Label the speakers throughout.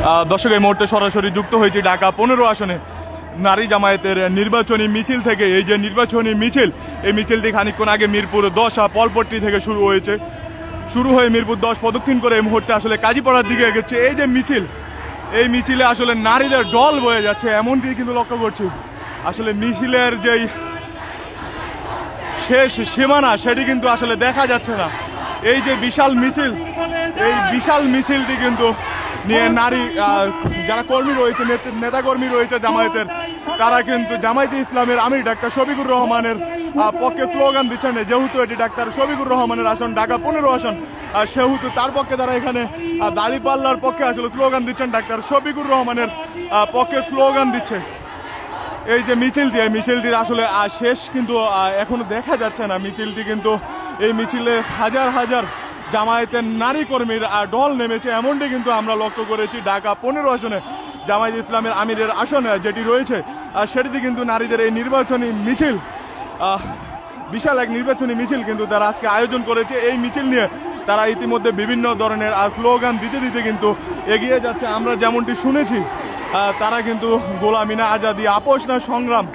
Speaker 1: দর্শক, এই মুহূর্তে সরাসরি যুক্ত হয়েছে ঢাকা 15 আসনে নারী জামায়াতের নির্বাচনী মিছিল থেকে। এই যে নির্বাচনী মিছিল, এই মিছিলটি খানিকক্ষণ আগে মিরপুর 10 পলপট্টি থেকে শুরু হয়েছে। শুরু হয়ে মিরপুর 10 প্রদক্ষিণ করে এই মুহূর্তে আসলে কাজীপাড়ার দিকে এগোচ্ছে। এই যে মিছিল, এই মিছিলে আসলে নারীদের ঢল বয়ে যাচ্ছে, এমনটি কিন্তু লক্ষ্য করছি। আসলে মিছিলের যেই শেষ সীমানা সেটি কিন্তু আসলে দেখা যাচ্ছে না। এই যে বিশাল মিছিল, এই বিশাল মিছিলটি কিন্তু নিয়ে নারী যারা কর্মী রয়েছে, নেতাকর্মী রয়েছে জামায়াতের, তারা কিন্তু জামায়াতে ইসলামের আমির ডাক্তার শফিকুর রহমানের পক্ষে স্লোগান দিচ্ছেন। যেহেতু এটি ডাক্তার শফিকুর রহমানের আসন, ঢাকা 15 আসন, সেহেতু তার পক্ষে তারা এখানে দাঁড়িপাল্লার পক্ষে আসলে স্লোগান দিচ্ছেন, ডাক্তার শফিকুর রহমানের পক্ষে স্লোগান দিচ্ছে। এই যে মিছিলটি, এই মিছিলটির আসলে শেষ কিন্তু এখনো দেখা যাচ্ছে না। মিছিলটি কিন্তু, এই মিছিলে হাজার হাজার জামায়াতের নারী কর্মীর ঢল নেমেছে, এমনটি কিন্তু আমরা লক্ষ্য করেছি। ঢাকা 15 আসনে জামায়াত ইসলামের আমিরের আসনে যেটি রয়েছে, সেটিতে কিন্তু নারীদের এই নির্বাচনী মিছিল, বিশাল এক নির্বাচনী মিছিল কিন্তু তারা আজকে আয়োজন করেছে। এই মিছিল নিয়ে তারা ইতিমধ্যে বিভিন্ন ধরনের স্লোগান দিতে দিতে কিন্তু এগিয়ে যাচ্ছে। আমরা যেমনটি শুনেছি, তারা কিন্তু গোলামি না আজাদি, আপোষ না সংগ্রাম,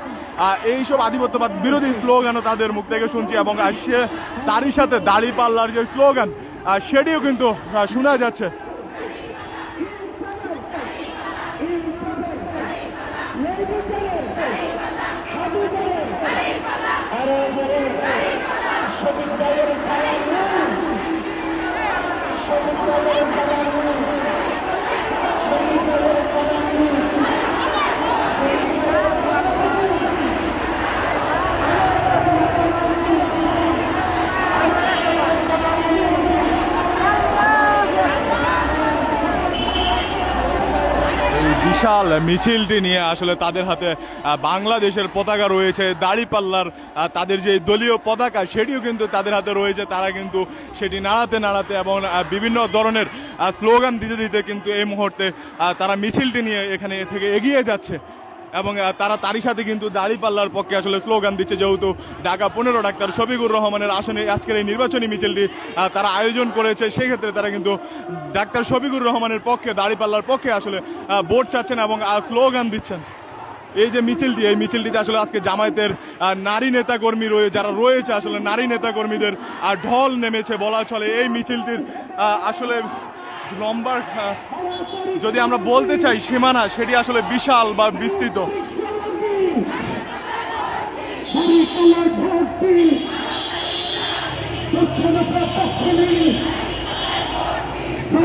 Speaker 1: এইসব আধিপত্যবাদ বিরোধী স্লোগানও তাদের মুখ থেকে শুনছি। এবং তারই সাথে দাঁড়িপাল্লার যে স্লোগান, সেটিও কিন্তু শোনা যাচ্ছে। বিশাল মিছিলটি নিয়ে আসলে তাদের হাতে বাংলাদেশের পতাকা রয়েছে, দাঁড়িপাল্লার তাদের যে দলীয় পতাকা সেটিও কিন্তু তাদের হাতে রয়েছে। তারা কিন্তু সেটি নাড়াতে নাড়াতে এবং বিভিন্ন ধরনের স্লোগান দিতে দিতে কিন্তু এই মুহূর্তে তারা মিছিলটি নিয়ে এখানে থেকে এগিয়ে যাচ্ছে। এবং তারা তারই সাথে কিন্তু দাঁড়িপাল্লার পক্ষে আসলে স্লোগান দিচ্ছে। যেহেতু ঢাকা 15 ডাক্তার শফিকুর রহমানের আসনে আজকের এই নির্বাচনী মিছিলটি তারা আয়োজন করেছে, সেই ক্ষেত্রে তারা কিন্তু ডাক্তার শফিকুর রহমানের পক্ষে, দাঁড়িপাল্লার পক্ষে আসলে ভোট চাচ্ছেন এবং স্লোগান দিচ্ছেন। এই যে মিছিলটি, এই মিছিলটিতে আসলে আজকে জামায়াতের নারী নেতাকর্মী যারা রয়েছে, আসলে নারী নেতাকর্মীদের ঢল নেমেছে বলা চলে। এই মিছিলটির আসলে লম্বা, যদি আমরা বলতে চাই সীমানা, সেটি আসলে বিশাল বা বিস্তৃত।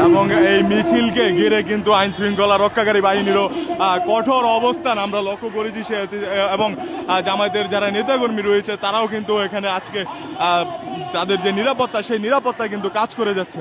Speaker 1: এবং এই মিছিলকে ঘিরে কিন্তু আইন শৃঙ্খলা রক্ষাকারী বাহিনীরও কঠোর অবস্থান আমরা লক্ষ্য করেছি। এবং জামায়াতের যারা নেতাকর্মী রয়েছে তারাও কিন্তু এখানে আজকে তাদের যে নিরাপত্তা, সেই নিরাপত্তা কিন্তু কাজ করে যাচ্ছে।